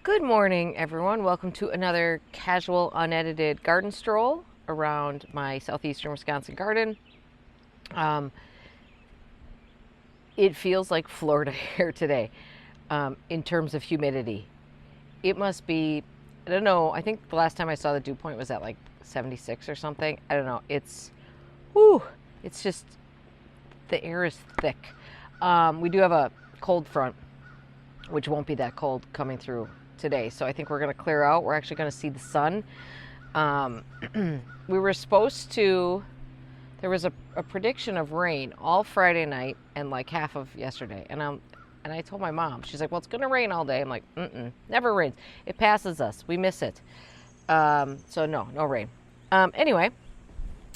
Good morning, everyone. Welcome to another casual, unedited garden stroll around my southeastern Wisconsin garden. Um, it feels like Florida here today in terms of humidity. It must be, I don't know, I think the last time I saw the dew point was at like 76 or something. I don't know. Whew, it's just, the air is thick. We do have a cold front, which won't be that cold coming through today. So I think we're going to clear out. We're actually going to see the sun. We were supposed to, there was a prediction of rain all Friday night and like half of yesterday. And I told my mom, she's like, well, it's going to rain all day. I'm like, never rains. It passes us. We miss it. So no rain. Anyway,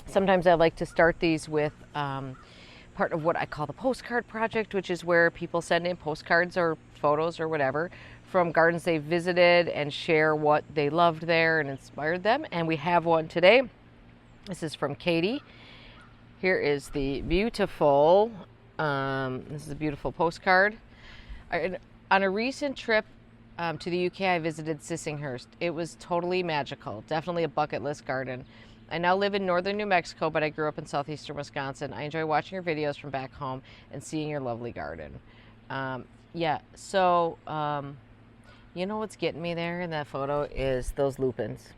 sometimes I like to start these with part of what I call the Postcard project, which is where people send in postcards or photos or whatever from gardens they visited and share what they loved there and inspired them. And we have one today. This is from Katie. Here is the beautiful, this is a beautiful postcard. On a recent trip to the UK, I visited Scissorhands. It was totally magical. Definitely a bucket list garden. I now live in northern New Mexico, but I grew up in southeastern Wisconsin. I enjoy watching your videos from back home and seeing your lovely garden. You know what's getting me there in that photo is those lupins.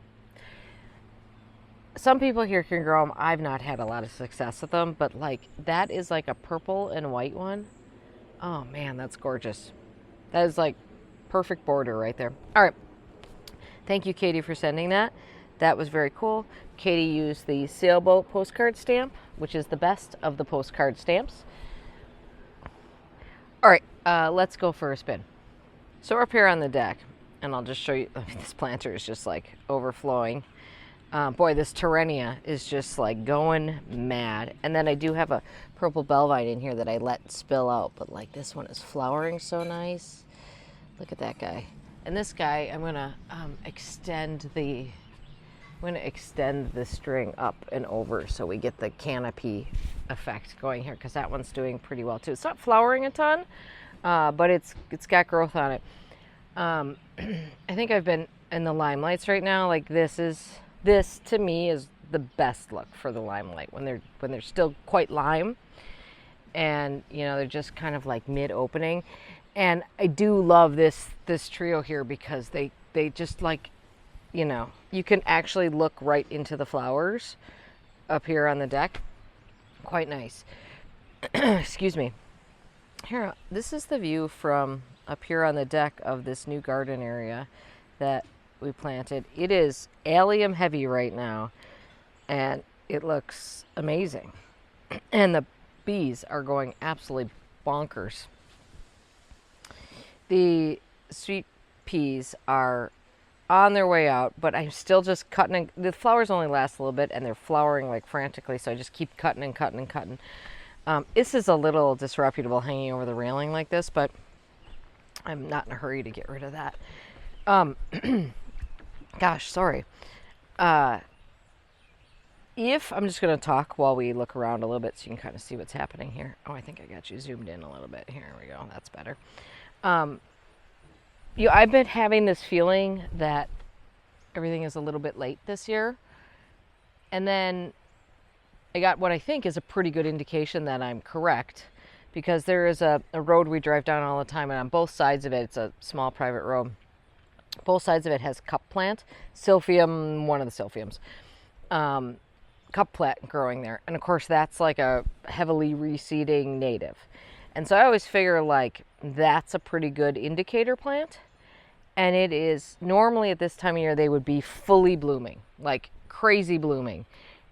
Some people here can grow them. I've not had a lot of success with them, but like that is like a purple and white one. Oh man, that's gorgeous. That is like perfect border right there. All right. Thank you, Katie, for sending that. That was very cool. Katie used the sailboat postcard stamp, which is the best of the postcard stamps. All right, let's go for a spin. So we're up here on the deck, and I'll just show you, this planter is just like overflowing. Boy, this Terrenia is just like going mad. And then I do have a purple belvine in here that I let spill out, but like this one is flowering so nice. Look at that guy. And this guy, I'm gonna extend the string up and over so we get the canopy effect going here, because that one's doing pretty well too. It's not flowering a ton, but it's got growth on it. I think I've been in the limelights right now. Like this to me is the best look for the limelight when they're still quite lime, and you know they're just kind of like mid opening. And I do love this trio here because they just like, you know, you can actually look right into the flowers up here on the deck. Quite nice. Excuse me. Here, this is the view from up here on the deck of this new garden area that we planted. It is allium heavy right now, and it looks amazing. And the bees are going absolutely bonkers. The sweet peas are on their way out, but I'm still just cutting. The flowers only last a little bit, and they're flowering like frantically, so I just keep cutting and cutting and cutting. This is a little disreputable hanging over the railing like this, but I'm not in a hurry to get rid of that. Gosh, sorry. If I'm just going to talk while we look around a little bit so you can kind of see what's happening here. Oh, I think I got you zoomed in a little bit. Here we go. That's better. I've been having this feeling that everything is a little bit late this year. And then I got what I think is a pretty good indication that I'm correct, because there is a road we drive down all the time, and on both sides of it, it's a small private road. Both sides of it has cup plant, silphium, one of the silphiums, cup plant growing there. And of course, that's like a heavily reseeding native. And so I always figure like that's a pretty good indicator plant. And it is normally at this time of year, they would be fully blooming, like crazy blooming.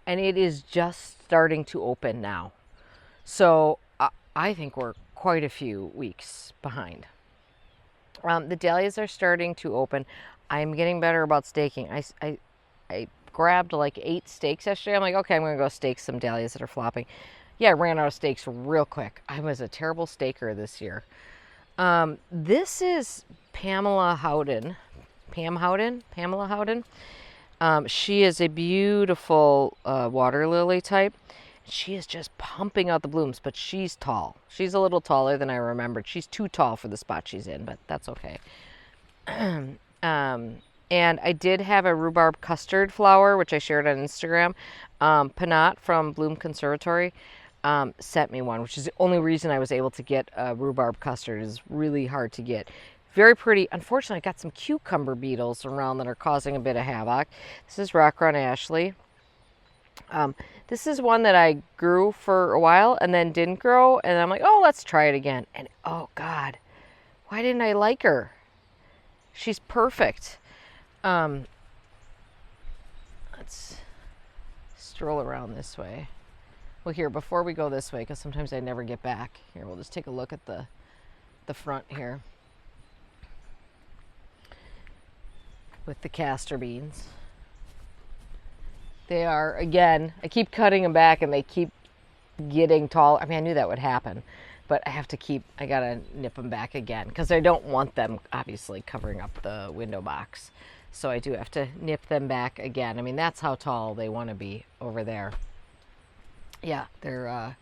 And it is just starting to open now. So I think we're quite a few weeks behind. The dahlias are starting to open. I'm getting better about staking. I grabbed like 8 stakes yesterday. I'm like, okay, I'm going to go stake some dahlias that are flopping. Yeah, I ran out of stakes real quick. I was a terrible staker this year. This is Pamela Howden. Pamela Howden. She is a beautiful water lily type. She is just pumping out the blooms, but she's tall. She's a little taller than I remembered. She's too tall for the spot she's in, but that's okay. And I did have a rhubarb custard flower, which I shared on Instagram. Panat from Bloom Conservatory sent me one, which is the only reason I was able to get a rhubarb custard. It's really hard to get. Very pretty. Unfortunately, I got some cucumber beetles around that are causing a bit of havoc. This is Rock Run Ashley. This is one that I grew for a while and then didn't grow. And I'm like, oh, let's try it again. And oh, God, why didn't I like her? She's perfect. Let's stroll around this way. Well, here, before we go this way, because sometimes I never get back. Here, we'll just take a look at the front here with the castor beans. They are, again, I keep cutting them back and they keep getting tall. I mean, I knew that would happen, but I gotta nip them back again because I don't want them obviously covering up the window box. So I do have to nip them back again. I mean, that's how tall they want to be over there. Yeah, they're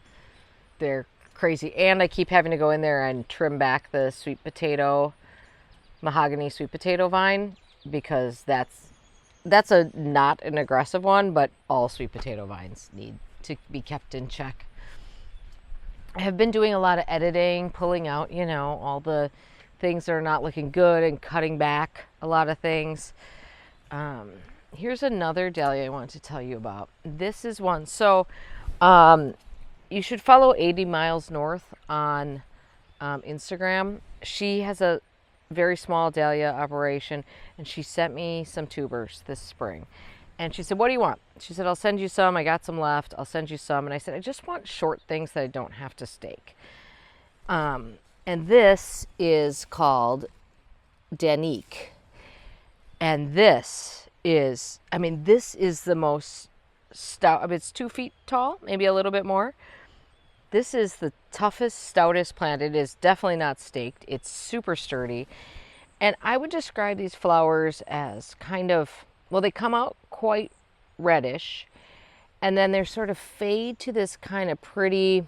crazy. And I keep having to go in there and trim back the sweet potato, mahogany sweet potato vine, because that's not an aggressive one, but all sweet potato vines need to be kept in check. I have been doing a lot of editing, pulling out, all the things that are not looking good and cutting back a lot of things. Here's another dahlia I want to tell you about. This is one. So you should follow 80 Miles North on Instagram. She has a very small dahlia operation, and she sent me some tubers this spring. And she said, what do you want? She said, I'll send you some. I got some left. I'll send you some. And I said, I just want short things that I don't have to stake. And this is called Danique. And this is the most stout. I mean, it's 2 feet tall, maybe a little bit more. This is the toughest, stoutest plant. It is definitely not staked. It's super sturdy. And I would describe these flowers as kind of, well, they come out quite reddish, and then they're sort of fade to this kind of pretty,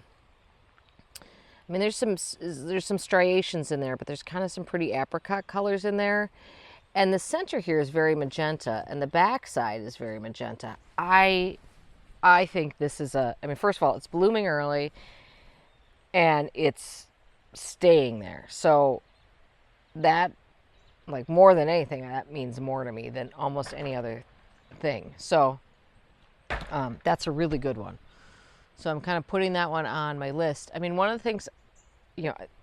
I mean, there's some striations in there, but there's kind of some pretty apricot colors in there. And the center here is very magenta, and the back side is very magenta. I think this is first of all, it's blooming early, and it's staying there. So that, like, more than anything, that means more to me than almost any other thing. So that's a really good one. So I'm kind of putting that one on my list. I mean, one of the things,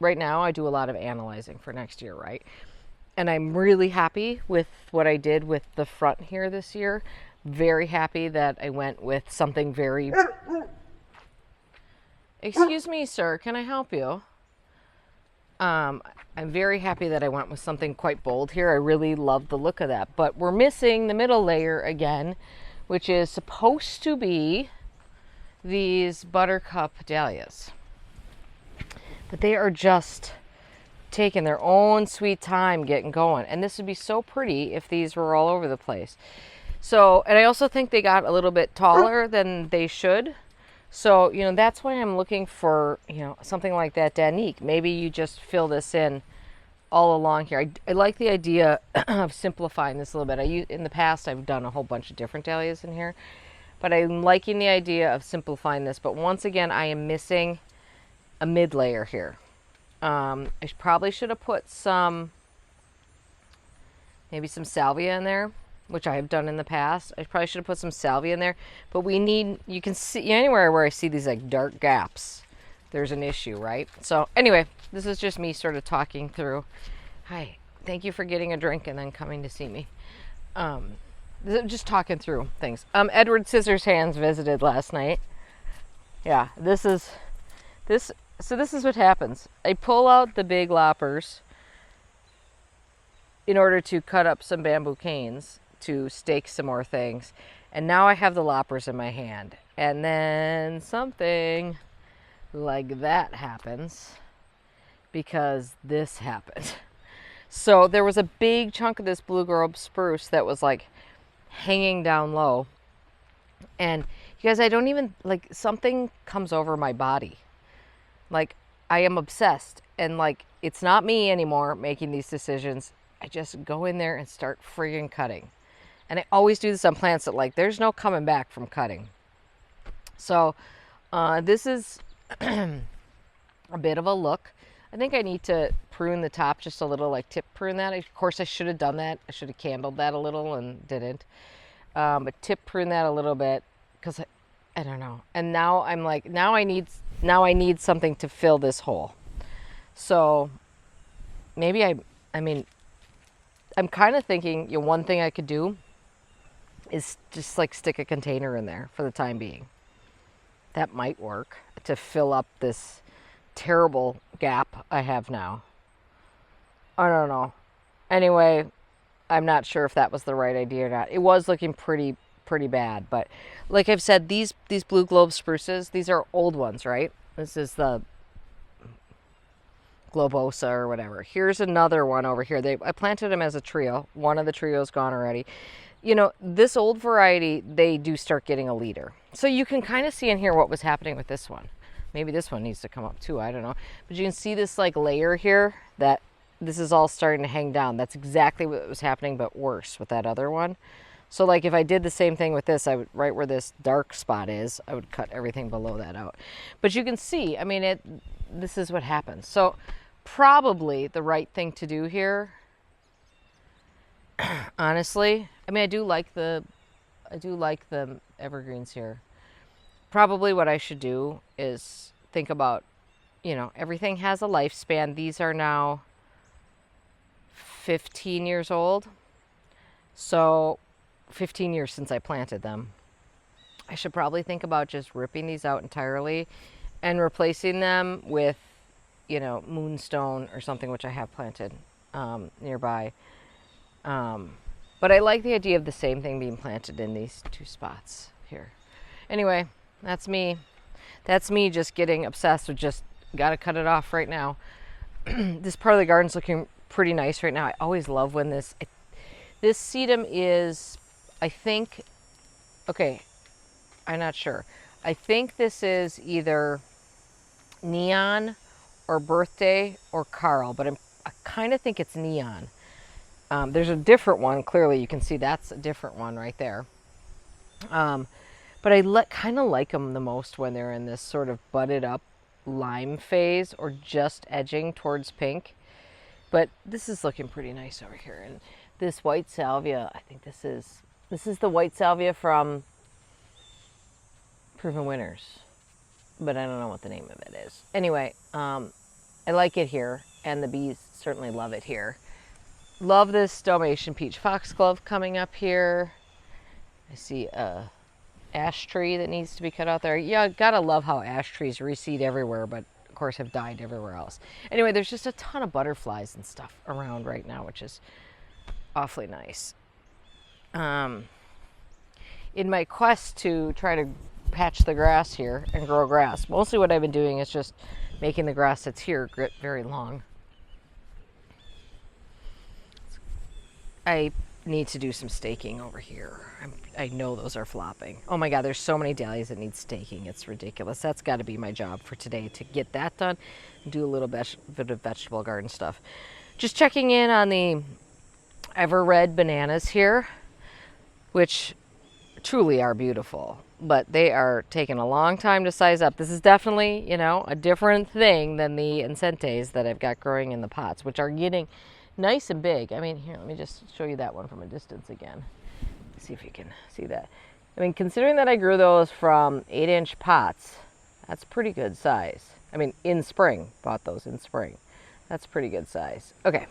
right now I do a lot of analyzing for next year, right? And I'm really happy with what I did with the front here this year. Very happy that I went with something very... Excuse me, sir, can I help you? I'm very happy that I went with something quite bold here. I really love the look of that. But we're missing the middle layer again, which is supposed to be these buttercup dahlias. But they are just taking their own sweet time getting going. And this would be so pretty if these were all over the place. So, and I also think they got a little bit taller than they should. So, that's why I'm looking for, something like that Danique. Maybe you just fill this in all along here. I like the idea of simplifying this a little bit. In the past, I've done a whole bunch of different dahlias in here, but I'm liking the idea of simplifying this. But once again, I am missing a mid layer here. I probably should have put maybe some salvia in there, which I have done in the past. I probably should have put some salvia in there, but you can see anywhere where I see these like dark gaps, there's an issue, right? So anyway, this is just me sort of talking through. Hi, thank you for getting a drink and then coming to see me. Just talking through things. Edward Scissorhands visited last night. Yeah, this is what happens. I pull out the big loppers in order to cut up some bamboo canes to stake some more things. And now I have the loppers in my hand. And then something like that happens because this happened. So there was a big chunk of this blue grove spruce that was like hanging down low. And you guys, I don't even, like, something comes over my body. Like, I am obsessed. And like, it's not me anymore making these decisions. I just go in there and start friggin' cutting. And I always do this on plants that like, there's no coming back from cutting. So this is a bit of a look. I think I need to prune the top just a little, like tip prune that. Of course, I should have done that. I should have candled that a little and didn't. But tip prune that a little bit because I don't know. And now I'm like, now I need something to fill this hole. So maybe I mean, I'm kind of thinking, you know, one thing I could do is just like stick a container in there for the time being. That might work to fill up this terrible gap I have now. I don't know. Anyway, I'm not sure if that was the right idea or not. It was looking pretty bad, but like I've said, these blue globe spruces, these are old ones, right? This is the globosa or whatever. Here's another one over here. I planted them as a trio. One of the trios gone already. You know, this old variety, they do start getting a leader. So you can kind of see in here what was happening with this one. Maybe this one needs to come up too, I don't know. But you can see this like layer here that this is all starting to hang down. That's exactly what was happening, but worse with that other one. So like if I did the same thing with this, I would, right where this dark spot is, I would cut everything below that out. But you can see, I mean, this is what happens. So probably the right thing to do here, honestly, I mean, I do like the evergreens here. Probably what I should do is think about, you know, everything has a lifespan. These are now 15 years old. So 15 years since I planted them. I should probably think about just ripping these out entirely and replacing them with, you know, moonstone or something, which I have planted nearby. But I like the idea of the same thing being planted in these two spots here. Anyway, that's me. That's me just getting obsessed with just got to cut it off right now. This part of the garden's looking pretty nice right now. I always love when this sedum is, I think, okay, I'm not sure. I think this is either Neon or Birthday or Carl, but I kind of think it's Neon. There's a different one. Clearly, you can see that's a different one right there. But I kind of like them the most when they're in this sort of budded up lime phase or just edging towards pink. But this is looking pretty nice over here. And this white salvia, I think this is the white salvia from Proven Winners. But I don't know what the name of it is. Anyway, I like it here, and the bees certainly love it here. Love this Dalmatian peach foxglove coming up here. I see a ash tree that needs to be cut out there. Yeah, gotta love how ash trees reseed everywhere, but of course have died everywhere else. Anyway, there's just a ton of butterflies and stuff around right now, which is awfully nice. In my quest to try to patch the grass here and grow grass, mostly what I've been doing is just making the grass that's here get very long. I need to do some staking over here. I know those are flopping. Oh my God, there's so many dahlias that need staking. It's ridiculous. That's got to be my job for today, to get that done and do a little bit of vegetable garden stuff. Just checking in on the ever red bananas here, which truly are beautiful, but they are taking a long time to size up. This is definitely, you know, a different thing than the incentes that I've got growing in the pots, which are getting nice and big. I mean, here, let me just show you that one from a distance again. See if you can see that. I mean, considering that I grew those from 8-inch pots, that's pretty good size. I mean, in spring, bought those in spring. That's pretty good size. Okay.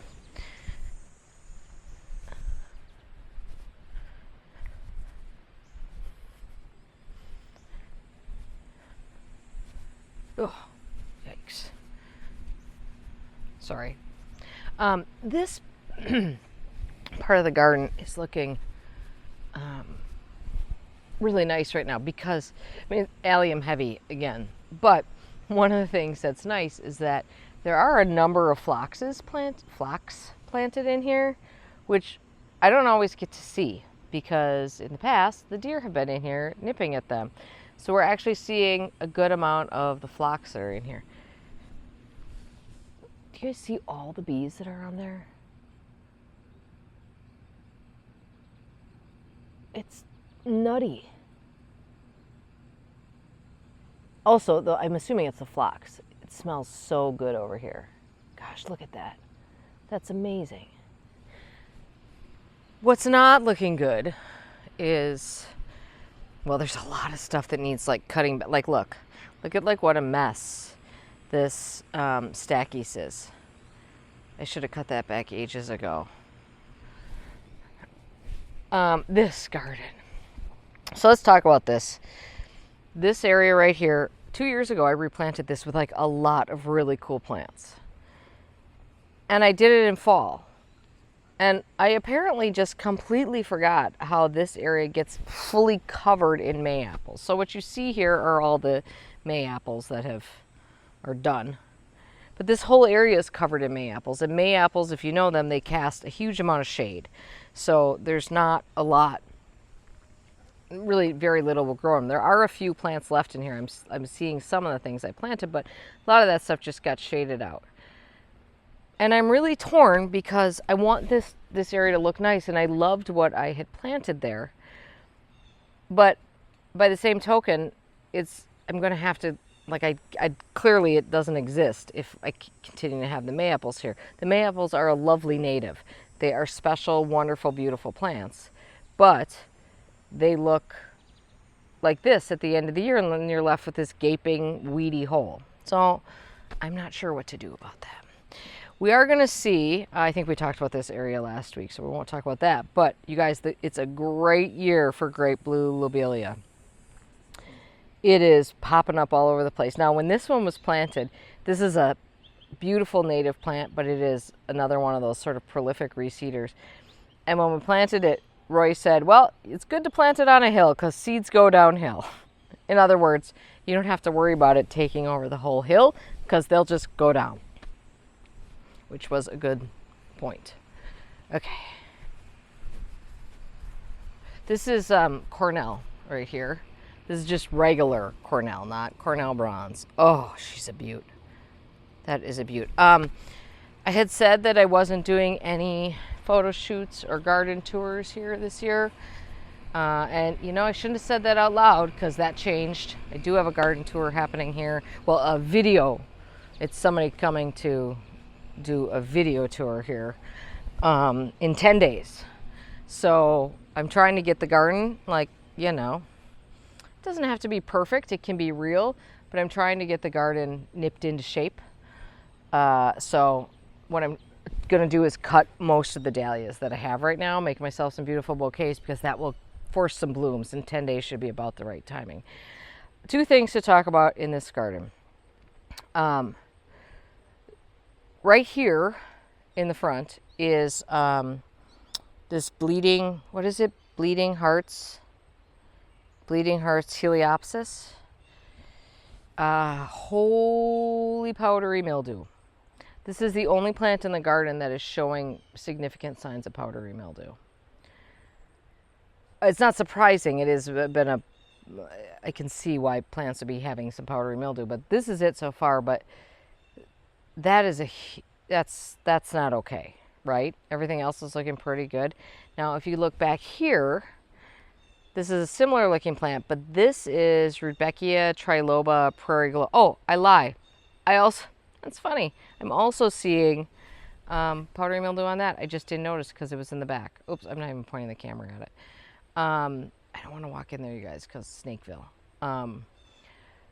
Oh, yikes. Sorry. This part of the garden is looking really nice right now because, I mean, allium heavy again, but one of the things that's nice is that there are a number of phlox planted in here, which I don't always get to see because in the past the deer have been in here nipping at them. So we're actually seeing a good amount of the phlox that are in here. Do you guys see all the bees that are on there? It's nutty. Also, though, I'm assuming it's the phlox. It smells so good over here. Gosh, look at that. That's amazing. What's not looking good is, well, there's a lot of stuff that needs like cutting. Like, look at like what a mess this stackies is. I should have cut that back ages ago. This garden. So let's talk about this. This area right here, 2 years ago, I replanted this with like a lot of really cool plants. And I did it in fall. And I apparently just completely forgot how this area gets fully covered in May apples. So what you see here are all the May apples that are done. But this whole area is covered in May apples. And May apples, if you know them, they cast a huge amount of shade. So there's not a lot, really very little will grow them. There are a few plants left in here. I'm seeing some of the things I planted, but a lot of that stuff just got shaded out. And I'm really torn because I want this area to look nice, and I loved what I had planted there. But by the same token, I'm going to have to, like, I clearly it doesn't exist if I continue to have the May apples here. The May apples are a lovely native. They are special, wonderful, beautiful plants, but they look like this at the end of the year, and then you're left with this gaping, weedy hole. So I'm not sure what to do about that. We are going to see, I think we talked about this area last week, so we won't talk about that, but you guys, it's a great year for great blue lobelia. It is popping up all over the place. Now, when this one was planted, this is a beautiful native plant, but it is another one of those sort of prolific reseeders. And when we planted it, Roy said, well, it's good to plant it on a hill because seeds go downhill. In other words, you don't have to worry about it taking over the whole hill because they'll just go down, which was a good point. Okay. This is Cornell right here. This is just regular Cornell, not Cornell bronze. Oh, she's a beaut. That is a beaut. I had said that I wasn't doing any photo shoots or garden tours here this year. And, you know, I shouldn't have said that out loud because that changed. I do have a garden tour happening here. Well, a video. It's somebody coming to do a video tour here in 10 days. So I'm trying to get the garden, like, you know, it doesn't have to be perfect. It can be real, but I'm trying to get the garden nipped into shape. So what I'm going to do is cut most of the dahlias that I have right now, make myself some beautiful bouquets because that will force some blooms, and 10 days should be about the right timing. Two things to talk about in this garden. Right here in the front is this bleeding, what is it? Bleeding Hearts Heliopsis. Holy powdery mildew. This is the only plant in the garden that is showing significant signs of powdery mildew. It's not surprising. It has been I can see why plants would be having some powdery mildew, but this is it so far. But that is that's not okay, right? Everything else is looking pretty good. Now, if you look back here, this is a similar looking plant, but this is Rudbeckia triloba prairie glow. Oh, I lie. That's funny. I'm also seeing powdery mildew on that. I just didn't notice because it was in the back. Oops, I'm not even pointing the camera at it. I don't want to walk in there, you guys, because Snakeville.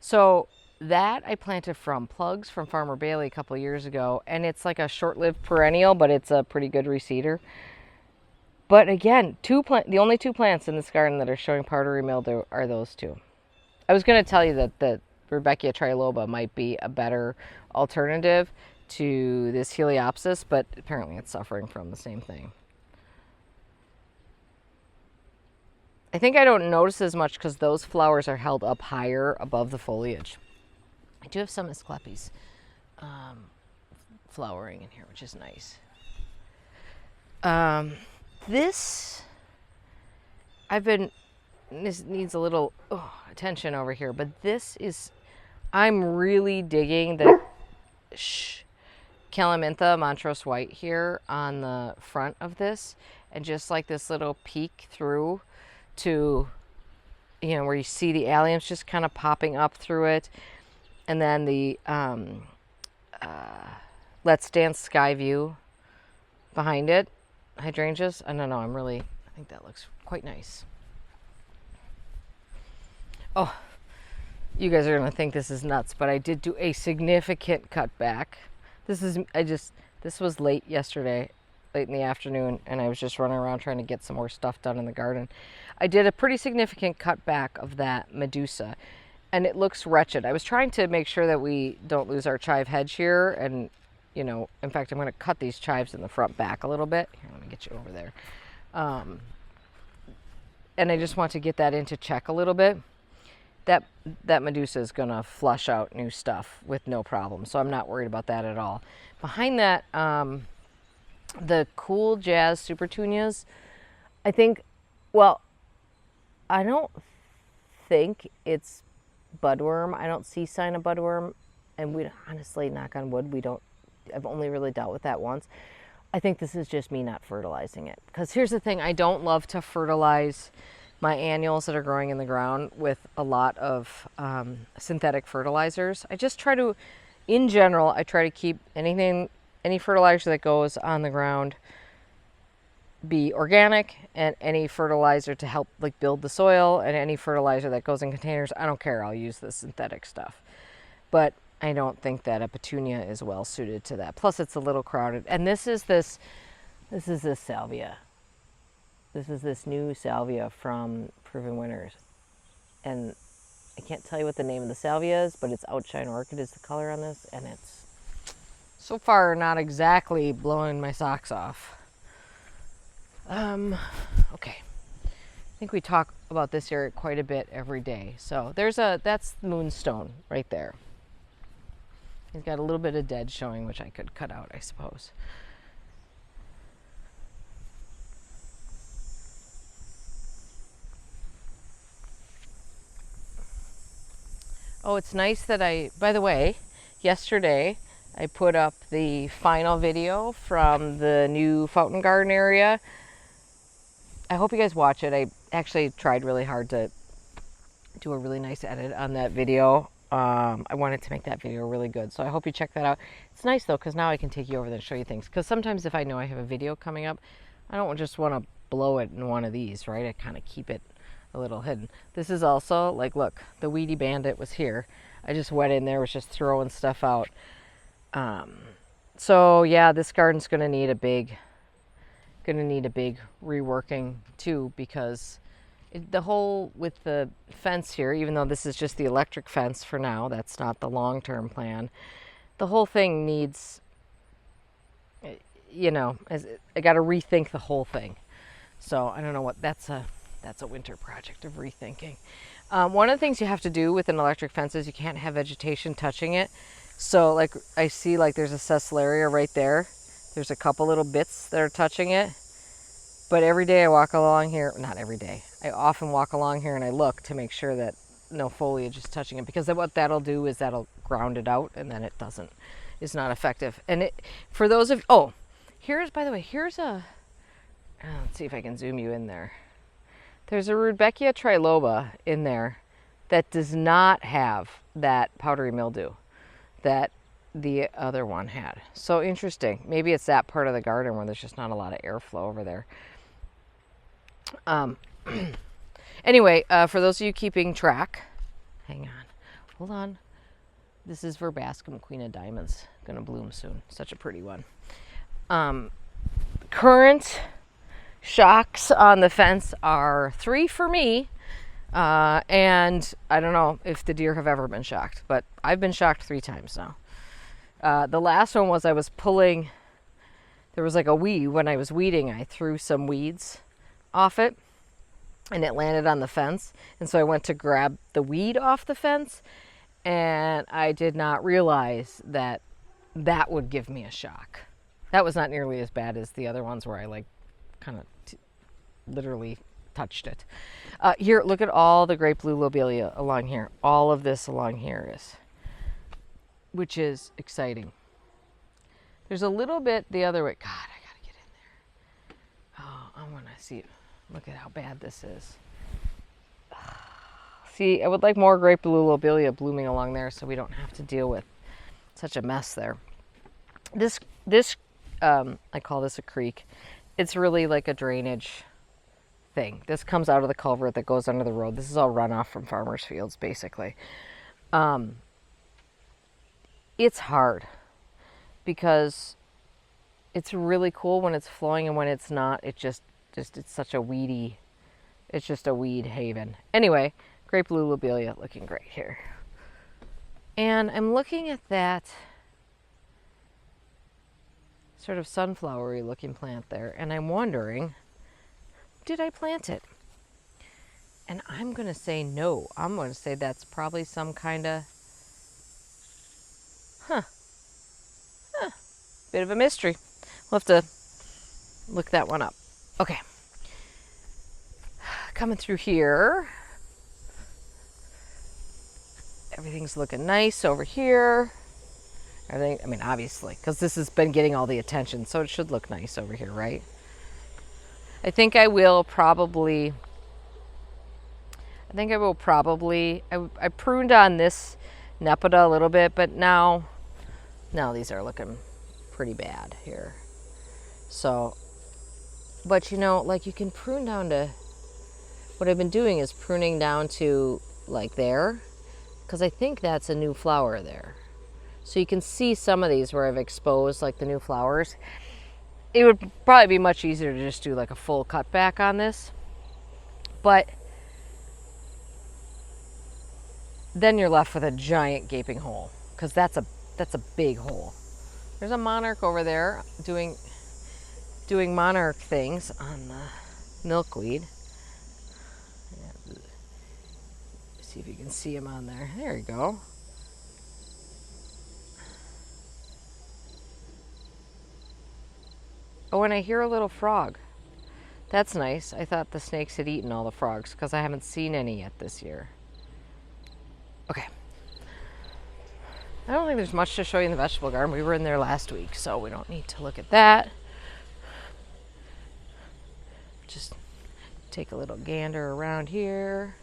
So that I planted from plugs from Farmer Bailey a couple of years ago, and it's like a short-lived perennial, but it's a pretty good reseeder. But again, the only two plants in this garden that are showing powdery mildew are those two. I was going to tell you that the Rudbeckia triloba might be a better alternative to this Heliopsis, but apparently it's suffering from the same thing. I think I don't notice as much because those flowers are held up higher above the foliage. I do have some Asclepias flowering in here, which is nice. This needs a little attention over here, but I'm really digging the Calamintha Montrose White here on the front of this, and just like this little peek through to, you know, where you see the alliums just kind of popping up through it. And then the Let's Dance Sky View behind it, hydrangeas. I don't know, I think that looks quite nice. Oh, you guys are gonna think this is nuts, but I did do a significant cutback. This was late yesterday, late in the afternoon, and I was just running around trying to get some more stuff done in the garden. I did a pretty significant cutback of that Medusa, and it looks wretched. I was trying to make sure that we don't lose our chive hedge here, and you know, in fact, I'm going to cut these chives in the front back a little bit. Here, let me get you over there. And I just want to get that into check a little bit. That Medusa is going to flush out new stuff with no problem, so I'm not worried about that at all. Behind that, the Cool Jazz Super Tunias, I think, well, I don't think it's budworm. I don't see sign of budworm, and we honestly, knock on wood, I've only really dealt with that once. I think this is just me not fertilizing it. Because here's the thing, I don't love to fertilize my annuals that are growing in the ground with a lot of synthetic fertilizers. I just try to, in general, I try to keep any fertilizer that goes on the ground be organic, and any fertilizer to help like build the soil, and any fertilizer that goes in containers, I don't care, I'll use the synthetic stuff. But I don't think that a petunia is well suited to that. Plus it's a little crowded. And this is this salvia. This is this new salvia from Proven Winners. And I can't tell you what the name of the salvia is, but it's Outshine Orchid is the color on this, and it's so far not exactly blowing my socks off. Okay. I think we talk about this area quite a bit every day. So that's Moonstone right there. He's got a little bit of dead showing, which I could cut out, I suppose. Oh, it's nice that by the way, yesterday I put up the final video from the new fountain garden area. I hope you guys watch it. I actually tried really hard to do a really nice edit on that video. I wanted to make that video really good, so I hope you check that out. It's nice though, because now I can take you over there and show you things, because sometimes if I know I have a video coming up, I don't just want to blow it in one of these, right? I kind of keep it a little hidden. This is also, like, look, the Weedy Bandit was here. I just went in there, was just throwing stuff out. So yeah, this garden's gonna need a big reworking too, because the whole with the fence here, even though this is just the electric fence for now, that's not the long-term plan, the whole thing needs, you know, I got to rethink the whole thing. So I don't know what, that's a winter project of rethinking. One of the things you have to do with an electric fence is you can't have vegetation touching it. So like I see, like there's a Cecillaria right there. There's a couple little bits that are touching it. But every day I walk along here, not every day, I often walk along here and I look to make sure that no foliage is touching it, because what that'll do is that'll ground it out, and then it's not effective. And for those of, by the way, here's a, let's see if I can zoom you in there. There's a Rudbeckia triloba in there that does not have that powdery mildew that the other one had. So interesting. Maybe it's that part of the garden where there's just not a lot of airflow over there. Anyway, for those of you keeping track, hang on, hold on. This is Verbascum Queen of Diamonds, gonna bloom soon. Such a pretty one. Current shocks on the fence are 3 for me, and I don't know if the deer have ever been shocked, but I've been shocked 3 times now. The last one was I was pulling, there was like a weed, when I was weeding, I threw some weeds off it and it landed on the fence, and so I went to grab the weed off the fence, and I did not realize that would give me a shock. That was not nearly as bad as the other ones where I like kind of literally touched it. Here, look at all the great blue lobelia along here. All of this along here is, which is exciting. There's a little bit the other way. God, I gotta get in there. Oh, I want to see it. Look at how bad this is. See, I would like more grape blue lobelia blooming along there so we don't have to deal with such a mess there. This I call this a creek. It's really like a drainage thing. This comes out of the culvert that goes under the road. This is all runoff from farmers' fields, basically. It's hard because it's really cool when it's flowing, and when it's not, it's such a weedy, it's just a weed haven. Anyway, grape blue lobelia looking great here. And I'm looking at that sort of sunflowery looking plant there, and I'm wondering, did I plant it? And I'm going to say no. I'm going to say that's probably some kind of, bit of a mystery. We'll have to look that one up. Okay. Coming through here. Everything's looking nice over here. Everything, I mean, obviously, because this has been getting all the attention, so it should look nice over here, right? I think I will probably, I pruned on this Nepeta a little bit, but now these are looking pretty bad here. So, but you know, like you can prune down to, what I've been doing is pruning down to like there, because I think that's a new flower there. So you can see some of these where I've exposed like the new flowers. It would probably be much easier to just do like a full cutback on this. But then you're left with a giant gaping hole, because that's a big hole. There's a monarch over there doing monarch things on the milkweed. See if you can see him on there. There you go. Oh, and I hear a little frog. That's nice. I thought the snakes had eaten all the frogs because I haven't seen any yet this year. Okay. I don't think there's much to show you in the vegetable garden. We were in there last week, so we don't need to look at that. Just take a little gander around here.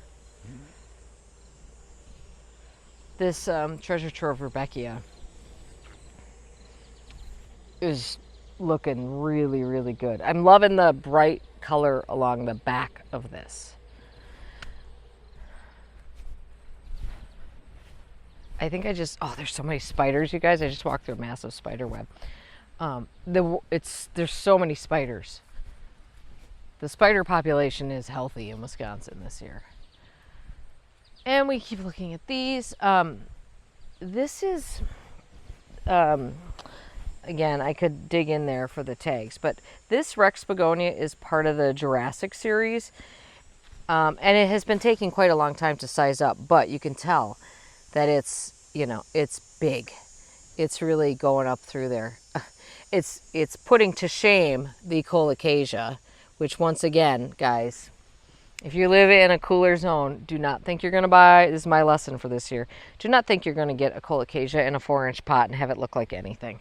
This treasure trove Rebecca is looking really, really good. I'm loving the bright color along the back of this. I think there's so many spiders, you guys. I just walked through a massive spider web. There's so many spiders. The spider population is healthy in Wisconsin this year. And we keep looking at these. This is, again, I could dig in there for the tags, but this Rex begonia is part of the Jurassic series. And it has been taking quite a long time to size up, but you can tell that it's big. It's really going up through there. It's putting to shame the colocasia, which once again, guys, if you live in a cooler zone, do not think you're going to buy, this is my lesson for this year, do not think you're going to get a colocasia in a 4-inch pot and have it look like anything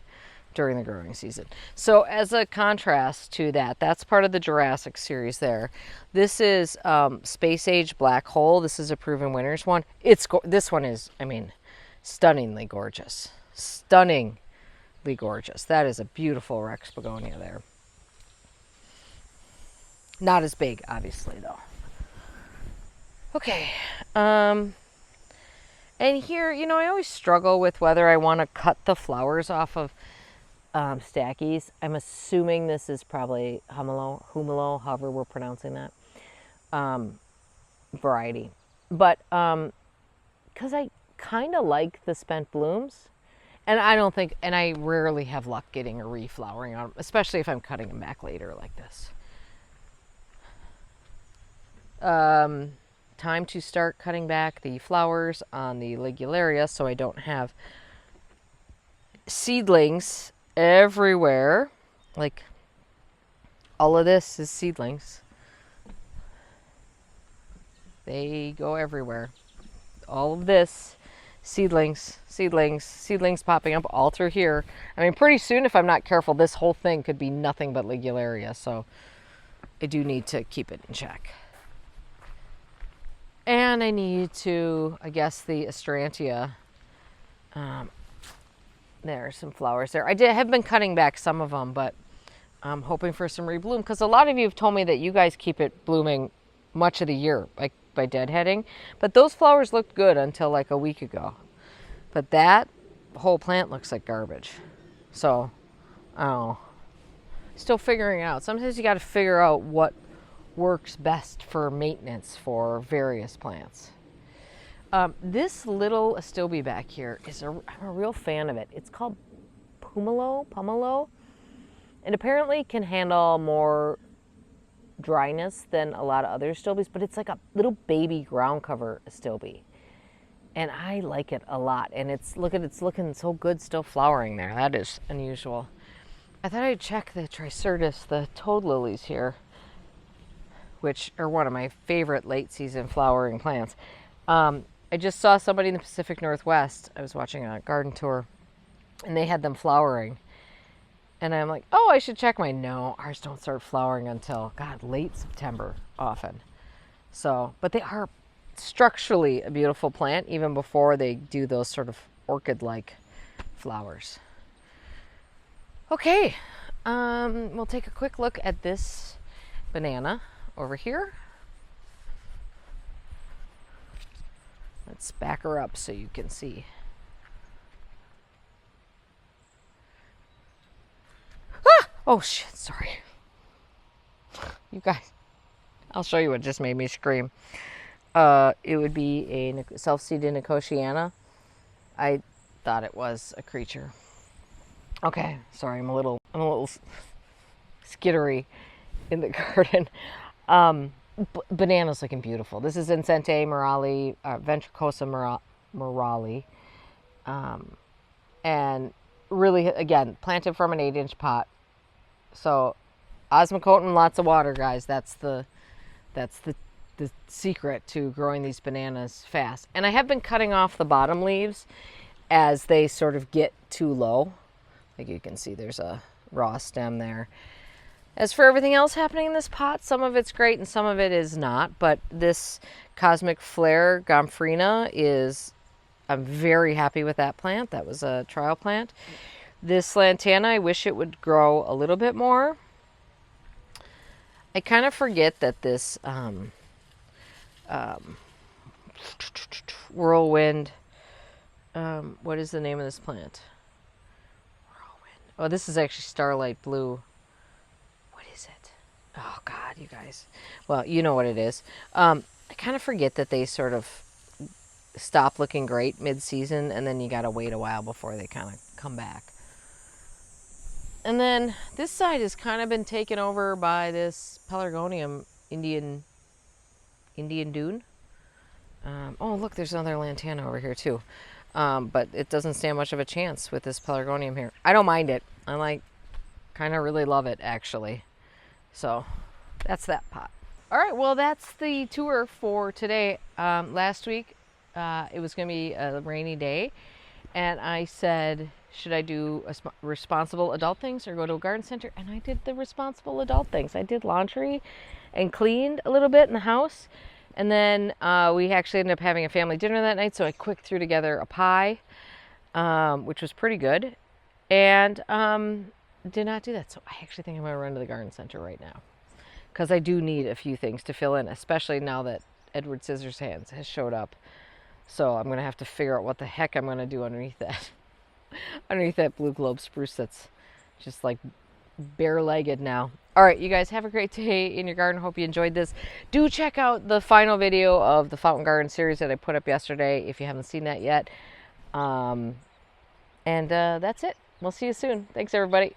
during the growing season. So as a contrast to that, that's part of the Jurassic series there. This is Space Age Black Hole. This is a Proven Winners one. This one is, I mean, stunningly gorgeous. Stunningly gorgeous. That is a beautiful Rex begonia there. Not as big, obviously, though. Okay. And here, I always struggle with whether I want to cut the flowers off of stackies. I'm assuming this is probably humalo, however we're pronouncing that, variety. But because I kind of like the spent blooms, and I rarely have luck getting a reflowering on them, especially if I'm cutting them back later like this. Time to start cutting back the flowers on the ligularia so I don't have seedlings everywhere. Like, all of this is seedlings. They go everywhere. All of this, seedlings popping up all through here. I mean, pretty soon, if I'm not careful, this whole thing could be nothing but ligularia, so I do need to keep it in check. And I need to, I guess, the Astrantia. There are some flowers there. I have been cutting back some of them, but I'm hoping for some rebloom, because a lot of you have told me that you guys keep it blooming much of the year, like by deadheading. But those flowers looked good until like a week ago. But that whole plant looks like garbage. So, I don't know. Still figuring it out. Sometimes you got to figure out what works best for maintenance for various plants. This little astilbe back here I'm a real fan of it. It's called pomelo, and apparently can handle more dryness than a lot of other astilbes, but it's like a little baby ground cover astilbe, and I like it a lot. And it's looking so good still flowering there. That is unusual. I thought I'd check the Tricertus, the toad lilies here, which are one of my favorite late season flowering plants. I just saw somebody in the Pacific Northwest. I was watching a garden tour, and they had them flowering. And I'm like, oh, I should check mine. No, ours don't start flowering until, God, late September often. So, but they are structurally a beautiful plant even before they do those sort of orchid-like flowers. Okay, we'll take a quick look at this banana over here. Let's back her up so you can see. Ah! Oh shit, sorry. You guys, I'll show you what just made me scream. It would be a self-seeded Nicotiana. I thought it was a creature. Okay, sorry, I'm a little skittery in the garden. Banana's looking beautiful. This is Incente Morali, Ventricosa Morali. And really, again, planted from an 8-inch pot. So, osmocote, lots of water, guys. That's the secret to growing these bananas fast. And I have been cutting off the bottom leaves as they sort of get too low. Like you can see, there's a raw stem there. As for everything else happening in this pot, some of it's great and some of it is not. But this Cosmic Flare Gomphrena I'm very happy with that plant. That was a trial plant. This Lantana, I wish it would grow a little bit more. I kind of forget that this whirlwind, what is the name of this plant? Whirlwind. Oh, this is actually Starlight Blue. What is it? Oh, God, you guys. Well, you know what it is. I kind of forget that they sort of stop looking great mid-season, and then you got to wait a while before they kind of come back. And then this side has kind of been taken over by this Pelargonium Indian Dune. Oh, look, there's another Lantana over here too. But it doesn't stand much of a chance with this Pelargonium here. I don't mind it. I kind of really love it, actually. So that's that pot. All right, well, that's the tour for today. Last week, it was going to be a rainy day, and I said, should I do responsible adult things or go to a garden center? And I did the responsible adult things. I did laundry and cleaned a little bit in the house. And then we actually ended up having a family dinner that night, so I quick threw together a pie, which was pretty good. And did not do that. So I actually think I'm going to run to the garden center right now, because I do need a few things to fill in, especially now that Edward Scissorhands has showed up. So I'm going to have to figure out what the heck I'm going to do underneath that blue globe spruce that's just like bare-legged now. All right, you guys have a great day in your garden. Hope you enjoyed this. Do check out the final video of the Fountain Garden series that I put up yesterday if you haven't seen that yet. And that's it. We'll see you soon. Thanks, everybody.